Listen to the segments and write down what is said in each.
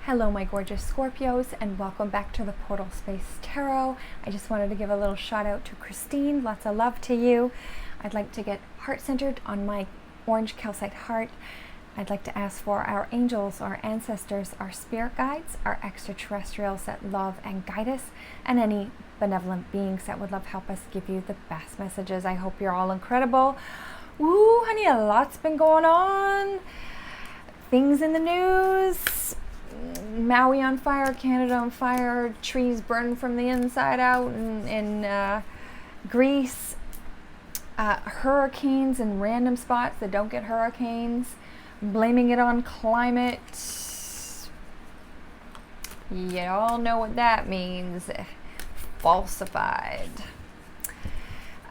Hello my gorgeous Scorpios, and welcome back to the Portal Space Tarot. I just wanted to give a little shout out to Christine. Lots of love to you. I'd like to get heart-centered on my orange calcite heart. I'd like to ask for our angels, our ancestors, our spirit guides, our extraterrestrials that love and guide us, and any benevolent beings that would love help us give you the best messages. I hope you're all incredible. Woo, honey, a lot's been going on. Things in the news. Maui on fire, Canada on fire, trees burning from the inside out in Greece, hurricanes in random spots that don't get hurricanes, blaming it on climate. You all know what that means. Falsified.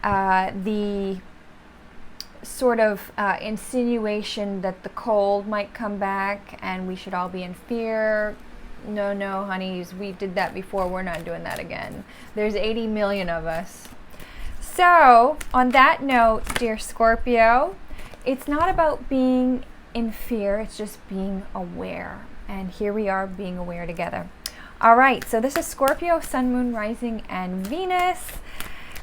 The sort of insinuation that the cold might come back and we should all be in fear. No, honeys, we did that before. We're not doing that again. There's 80 million of us. So, on that note, dear Scorpio, it's not about being in fear, it's just being aware. And here we are being aware together. All right, so this is Scorpio, Sun, Moon, Rising, and Venus.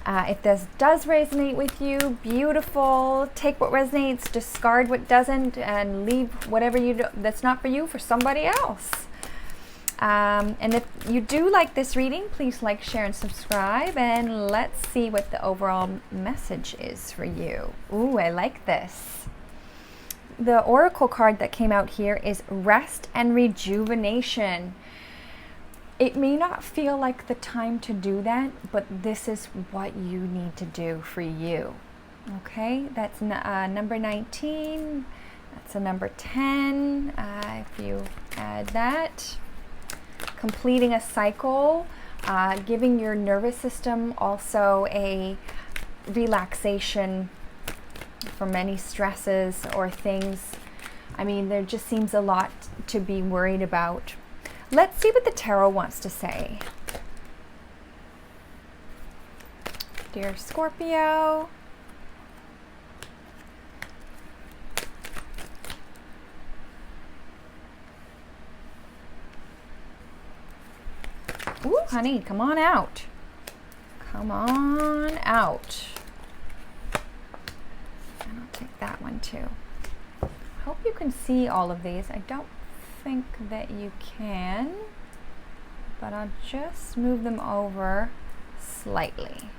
If this does resonate with you, beautiful. Take what resonates, discard what doesn't, and leave whatever that's not for you for somebody else. And if you do like this reading, please like, share, and subscribe. And let's see what the overall message is for you. Ooh, I like this. The oracle card that came out here is Rest and Rejuvenation. It may not feel like the time to do that, but this is what you need to do for you. Okay, that's number 19. That's a number 10. If you add that, completing a cycle, giving your nervous system also a relaxation from any stresses or things. I mean, there just seems a lot to be worried about. Let's see what the tarot wants to say. Dear Scorpio. Ooh, honey, come on out. Come on out. And I'll take that one too. Hope you can see all of these. I don't think that you can, but I'll just move them over slightly.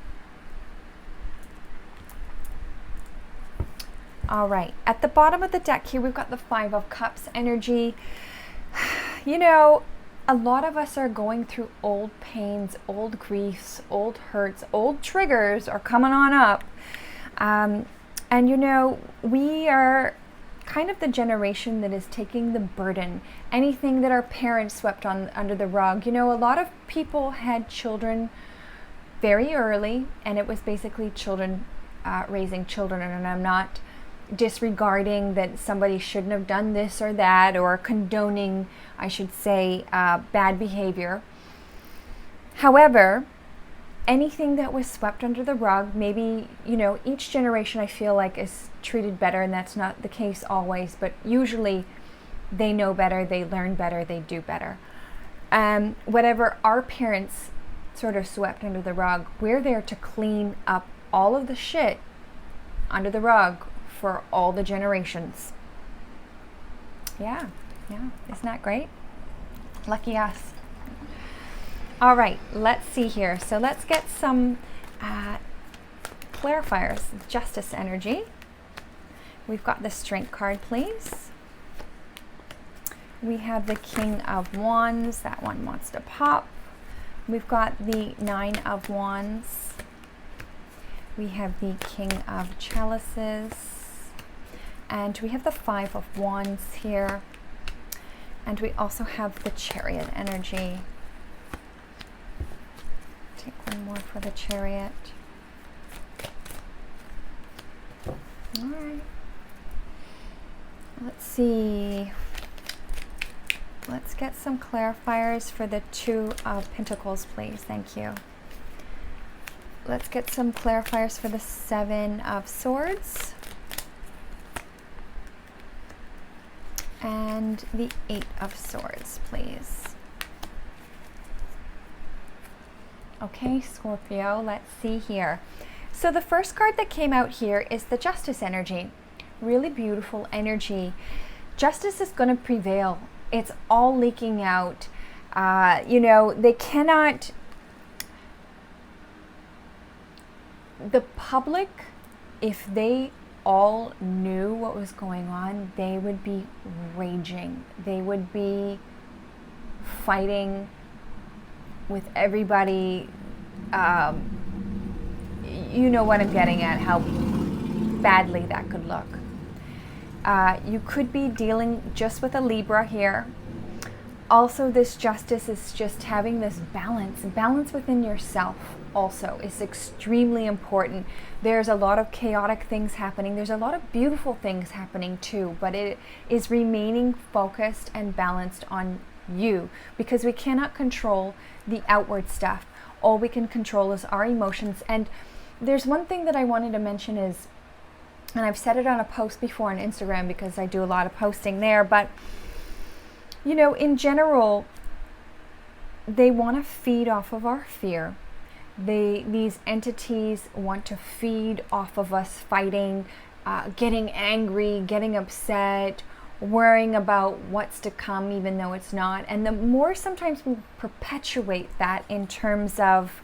All right, at the bottom of the deck here, we've got the Five of Cups energy. You know, a lot of us are going through old pains, old griefs, old hurts, old triggers are coming on up. And you know, we are kind of the generation that is taking the burden. Anything that our parents swept under the rug. You know, a lot of people had children very early, and it was basically children raising children. And I'm not disregarding that somebody shouldn't have done this or that, or condoning, I should say, bad behavior. However, anything that was swept under the rug, maybe, you know, each generation I feel like is treated better, and that's not the case always, but usually they know better, they learn better, they do better. Whatever our parents sort of swept under the rug, we're there to clean up all of the shit under the rug for all the generations. Yeah, isn't that great? Lucky us. All right, let's see here. So let's get some clarifiers. Justice energy. We've got the Strength card, please. We have the King of Wands. That one wants to pop. We've got the Nine of Wands. We have the King of Chalices. And we have the Five of Wands here. And we also have the Chariot energy. Take one more for the Chariot. All right. Let's see. Let's get some clarifiers for the Two of Pentacles, please. Thank you. Let's get some clarifiers for the Seven of Swords. And the Eight of Swords, please. Okay, Scorpio, let's see here. So the first card that came out here is the Justice energy. Really beautiful energy. Justice is going to prevail. It's all leaking out. You know, they cannot... The public, if they all knew what was going on, they would be raging. They would be fighting with everybody. You know what I'm getting at, how badly that could look. You could be dealing just with a Libra here. Also, this Justice is just having this balance within yourself also is extremely important. There's a lot of chaotic things happening. There's a lot of beautiful things happening too, but it is remaining focused and balanced on you, because we cannot control the outward stuff. All we can control is our emotions. And there's one thing that I wanted to mention is, and I've said it on a post before on Instagram because I do a lot of posting there, but you know, in general, they want to feed off of our fear. These entities want to feed off of us fighting, getting angry, getting upset, worrying about what's to come even though it's not. And the more sometimes we perpetuate that in terms of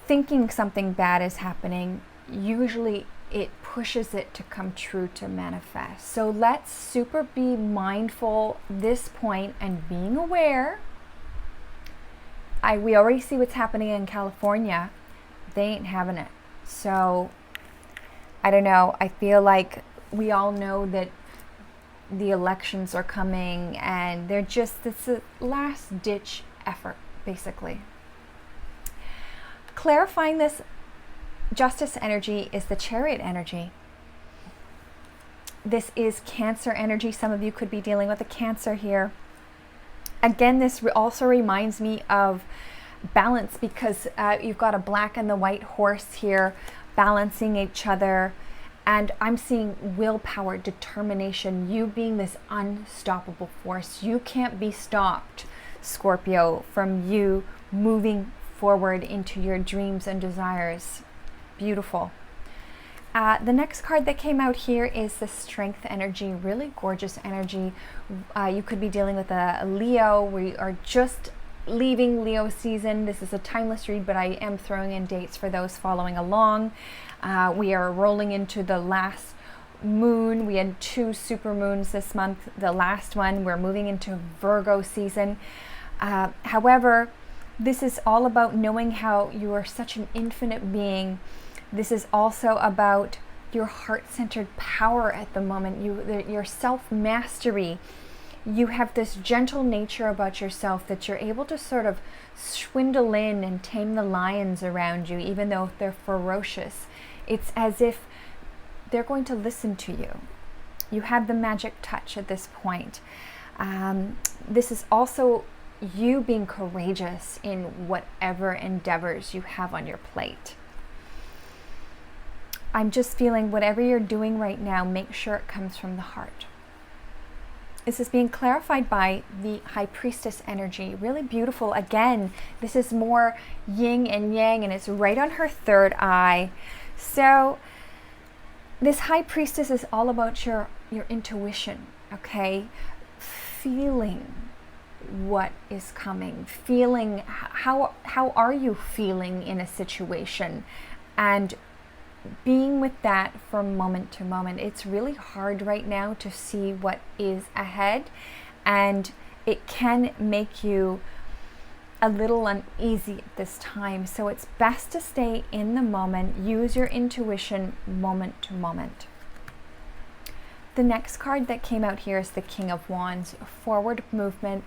thinking something bad is happening, usually it pushes it to come true, to manifest. So let's super be mindful this point and being aware. We already see what's happening in California. They ain't having it. So I don't know. I feel like we all know that the elections are coming and they're just, it's a last ditch effort, basically. Clarifying this Justice energy is the Chariot energy. This is Cancer energy. Some of you could be dealing with a Cancer here. Again, this also reminds me of balance, because you've got a black and the white horse here balancing each other. And I'm seeing willpower, determination, you being this unstoppable force. You can't be stopped, Scorpio, from you moving forward into your dreams and desires. Beautiful. The next card that came out here is the Strength energy, really gorgeous energy. You could be dealing with a Leo. We are just leaving Leo season. This is a timeless read, but I am throwing in dates for those following along. We are rolling into the last moon. We had 2 super moons this month. The last one, we're moving into Virgo season. However, this is all about knowing how you are such an infinite being. This is also about your heart-centered power at the moment, your self-mastery. You have this gentle nature about yourself that you're able to sort of swindle in and tame the lions around you, even though they're ferocious. It's as if they're going to listen to you. You have the magic touch at this point. This is also you being courageous in whatever endeavors you have on your plate. I'm just feeling whatever you're doing right now, make sure it comes from the heart. This is being clarified by the High Priestess energy. Really beautiful. Again, this is more yin and yang, and it's right on her third eye. So this High Priestess is all about your intuition, okay? Feeling what is coming, feeling how are you feeling in a situation, and being with that from moment to moment. It's really hard right now to see what is ahead, and it can make you a little uneasy at this time. So it's best to stay in the moment, use your intuition moment to moment. The next card that came out here is the King of Wands, forward movement.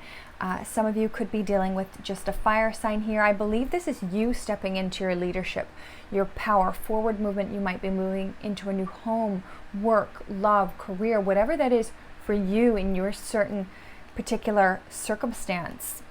Some of you could be dealing with just a fire sign here. I believe this is you stepping into your leadership, your power, forward movement. You might be moving into a new home, work, love, career, whatever that is for you in your certain particular circumstance.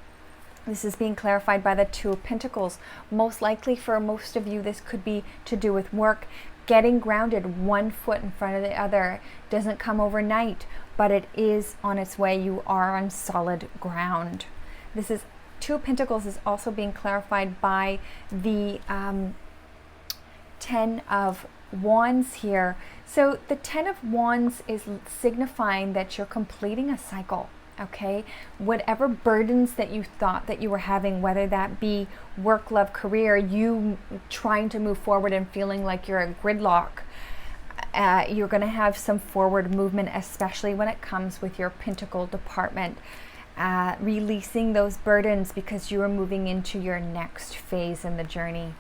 This is being clarified by the Two of Pentacles. Most likely for most of you, this could be to do with work. getting grounded, one foot in front of the other. Doesn't come overnight, but it is on its way. You are on solid ground. This is Two of Pentacles is also being clarified by the 10 of Wands here. So the 10 of Wands is signifying that you're completing a cycle. Okay, whatever burdens that you thought that you were having, whether that be work, love, career, you trying to move forward and feeling like you're a gridlock, you're going to have some forward movement, especially when it comes with your Pentacle department, releasing those burdens because you are moving into your next phase in the journey.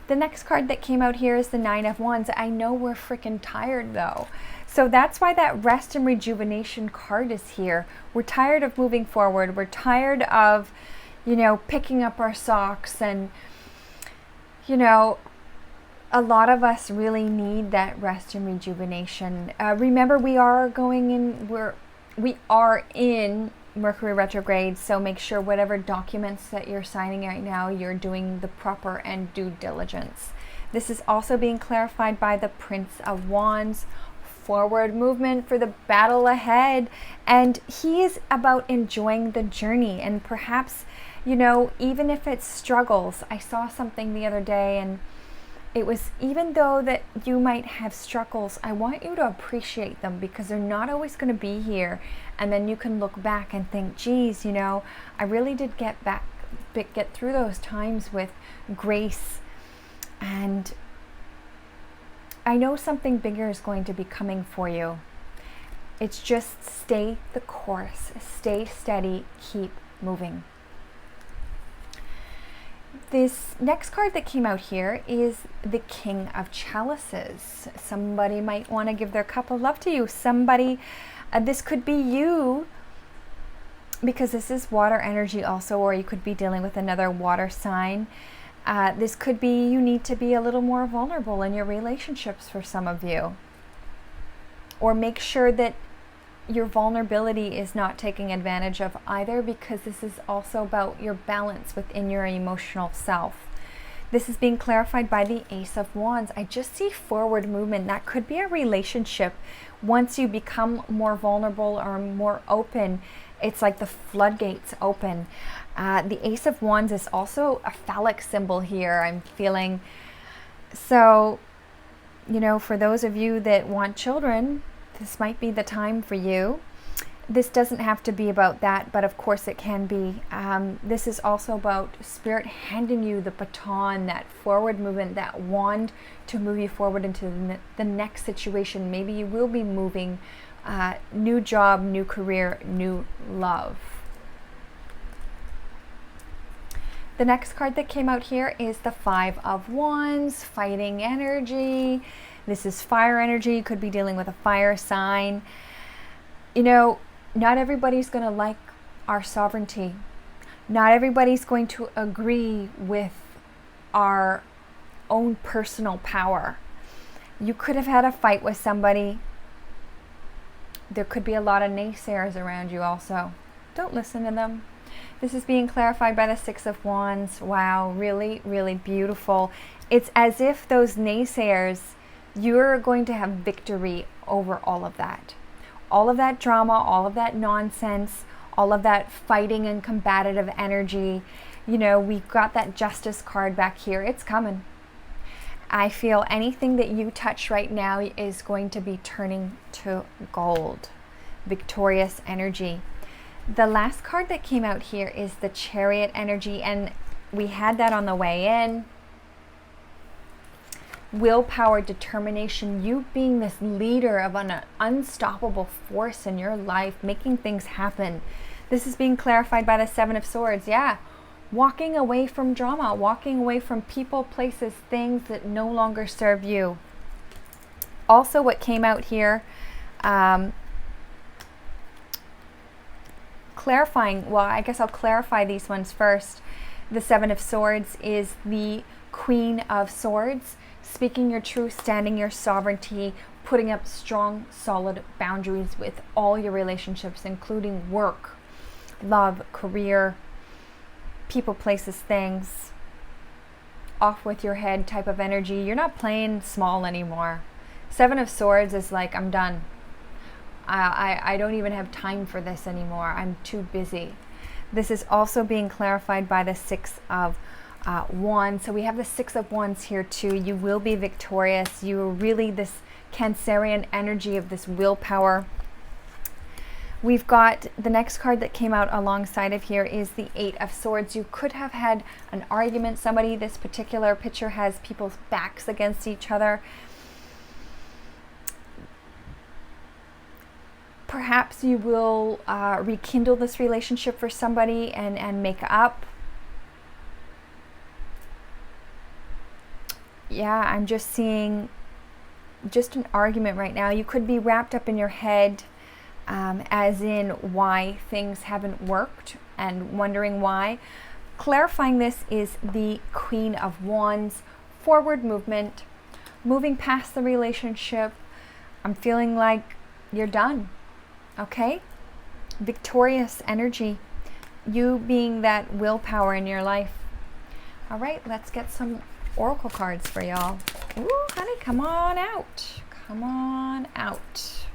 The next card that came out here is the 9 of Wands. I know we're freaking tired though. So that's why that rest and rejuvenation card is here. We're tired of moving forward. We're tired of, picking up our socks, and, a lot of us really need that rest and rejuvenation. Remember, we are in Mercury retrograde, so make sure whatever documents that you're signing right now, you're doing the proper and due diligence. This is also being clarified by the Prince of Wands. Forward movement for the battle ahead, and he is about enjoying the journey, and perhaps, even if it's struggles. I saw something the other day, and it was, even though that you might have struggles, I want you to appreciate them, because they're not always going to be here. And then you can look back and think, geez, I really did get through those times with grace. And I know something bigger is going to be coming for you. It's just stay the course, stay steady, keep moving. This next card that came out here is the King of Chalices. Somebody might want to give their cup of love to you. Somebody, this could be you, because this is water energy also, or you could be dealing with another water sign. This could be you need to be a little more vulnerable in your relationships for some of you. Or make sure that your vulnerability is not taken advantage of either, because this is also about your balance within your emotional self. This is being clarified by the Ace of Wands. I just see forward movement. That could be a relationship. Once you become more vulnerable or more open, it's like the floodgates open. The Ace of Wands is also a phallic symbol here, I'm feeling. So, for those of you that want children, this might be the time for you. This doesn't have to be about that, but of course it can be. This is also about Spirit handing you the baton, that forward movement, that wand to move you forward into the next situation. Maybe you will be moving, new job, new career, new love. The next card that came out here is the 5 of Wands, fighting energy. This is fire energy. You could be dealing with a fire sign. Not everybody's going to like our sovereignty. Not everybody's going to agree with our own personal power. You could have had a fight with somebody. There could be a lot of naysayers around you also. Don't listen to them. This is being clarified by the 6 of Wands. Wow, really, really beautiful. It's as if those naysayers, you're going to have victory over all of that. All of that drama, all of that nonsense, all of that fighting and combative energy. We've got that Justice card back here. It's coming. I feel anything that you touch right now is going to be turning to gold. Victorious energy. The last card that came out here is the Chariot energy, and we had that on the way in. Willpower, determination, you being this leader of an unstoppable force in your life, making things happen. This is being clarified by the 7 of Swords. Yeah, walking away from drama, walking away from people, places, things that no longer serve you. Also, what came out here, clarifying, well, I guess I'll clarify these ones first. The 7 of Swords is the Queen of Swords, speaking your truth, standing your sovereignty, putting up strong, solid boundaries with all your relationships, including work, love, career, people, places, things. off with your head type of energy. You're not playing small anymore. Seven of Swords is like, I'm done. I don't even have time for this anymore. I'm too busy. This is also being clarified by the Six of Wands. So we have the Six of Wands here too. You will be victorious. You are really this Cancerian energy of this willpower. We've got the next card that came out alongside of here is the Eight of Swords. You could have had an argument. Somebody, this particular picture has people's backs against each other. Perhaps you will rekindle this relationship for somebody and make up. Yeah, I'm just seeing just an argument right now. You could be wrapped up in your head, as in why things haven't worked and wondering why. Clarifying this is the Queen of Wands, forward movement, moving past the relationship. I'm feeling like you're done. Okay? Victorious energy. You being that willpower in your life. All right, let's get some oracle cards for y'all. Ooh, honey, come on out. Come on out.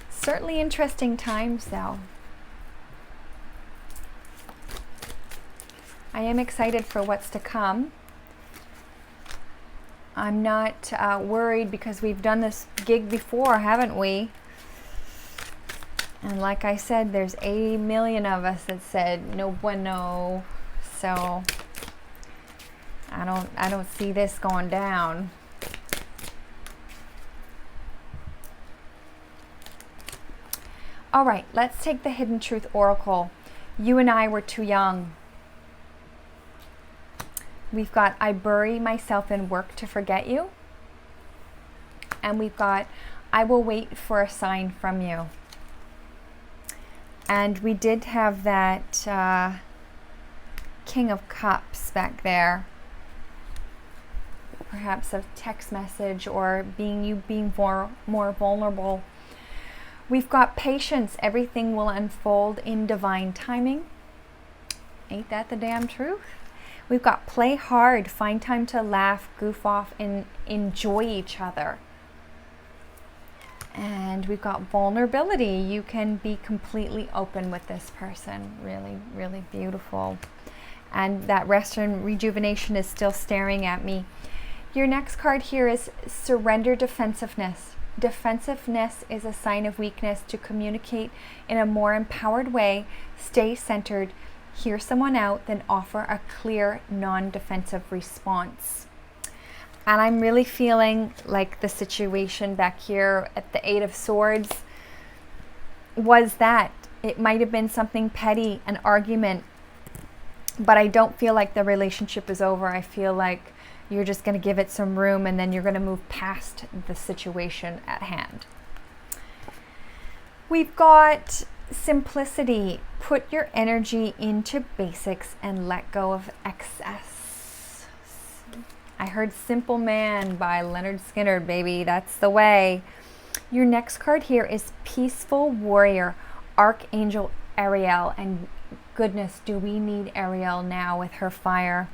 Certainly interesting times, though. I am excited for what's to come. I'm not worried because we've done this gig before, haven't we? And like I said, there's 80 million of us that said no bueno. So I don't see this going down. All right, let's take the Hidden Truth Oracle. You and I were too young. We've got, I bury myself in work to forget you. And we've got, I will wait for a sign from you. And we did have that King of Cups back there. Perhaps a text message or being more vulnerable. We've got patience. Everything will unfold in divine timing. Ain't that the damn truth? We've got play hard, find time to laugh, goof off, and enjoy each other. And we've got vulnerability. You can be completely open with this person. Really, really beautiful. And that rest and rejuvenation is still staring at me. Your next card here is surrender defensiveness. Defensiveness is a sign of weakness. To communicate in a more empowered way, stay centered, hear someone out, then offer a clear, non-defensive response. And I'm really feeling like the situation back here at the Eight of Swords was that. It might have been something petty, an argument, but I don't feel like the relationship is over. I feel like you're just going to give it some room and then you're going to move past the situation at hand. We've got simplicity. Put your energy into basics and let go of excess. I heard Simple Man by Leonard Skinner, baby. That's the way. Your next card here is Peaceful Warrior, Archangel Ariel. And goodness, do we need Ariel now with her fire.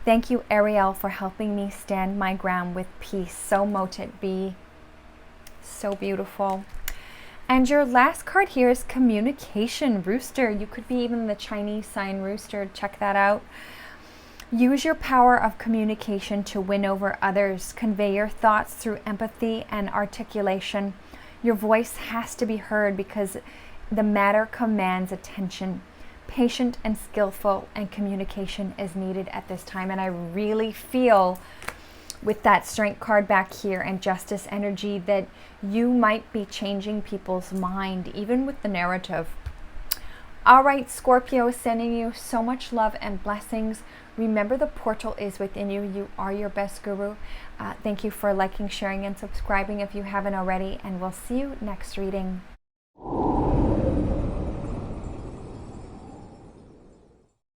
Thank you, Ariel, for helping me stand my ground with peace. So mote it be. So beautiful. And your last card here is Communication Rooster. You could be even the Chinese sign rooster. Check that out. Use your power of communication to win over others. Convey your thoughts through empathy and articulation. Your voice has to be heard because the matter commands attention. Patient and skillful and communication is needed at this time. And I really feel with that Strength card back here and Justice energy that you might be changing people's mind, even with the narrative. All right, Scorpio, sending you so much love and blessings. Remember, the portal is within you. You are your best guru. Thank you for liking, sharing, and subscribing if you haven't already, and we'll see you next reading.